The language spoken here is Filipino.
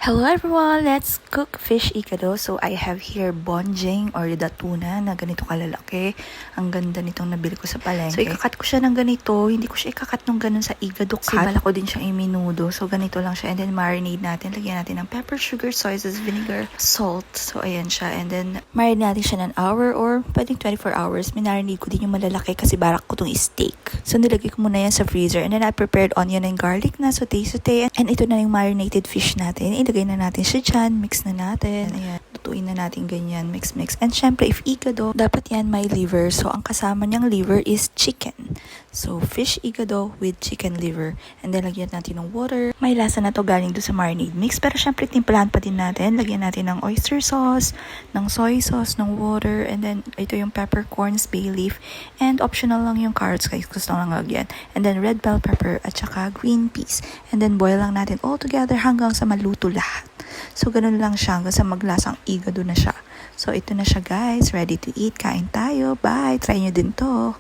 Hello everyone! Let's cook fish ikado. So I have here bonjing or the tuna na ganito kalalaki. Ang ganda nitong nabili ko sa palengke. So ikakat ko siya ng ganito. Hindi ko siya ikakat ng ganun sa igado cut. Bala ko din siya iminudo. So ganito lang siya. And then marinate natin. Lagyan natin ng pepper, sugar, soy sauce, vinegar, salt. So ayan siya. And then marinate natin siya ng hour or pwedeng 24 hours. Minarinate ko din yung malalaki kasi barak ko tong steak. So nilagay ko muna yan sa freezer. And then I prepared onion and garlic na saute. And ito na yung marinated fish natin. Ilagay na natin siya dyan, mix na natin. Ayan, lutuin na natin ganyan, mix. And syempre, if igado, dapat yan may liver. So, ang kasama niyang liver is chicken. So, fish igado with chicken liver. And then, lagyan natin ng water. May lasa na to galing doon sa marinade mix. Pero syempre, timplahan pa din natin. Lagyan natin ng oyster sauce, ng soy sauce, ng water. And then, ito yung peppercorns, bay leaf. And optional lang yung carrots guys. Gusto lang lagyan. And then, red bell pepper at saka green peas. And then, boil lang natin all together hanggang sa maluto lahat. So, ganun lang siya hanggang sa maglasang igado na siya. So, ito na siya guys. Ready to eat. Kain tayo. Bye! Try nyo din to.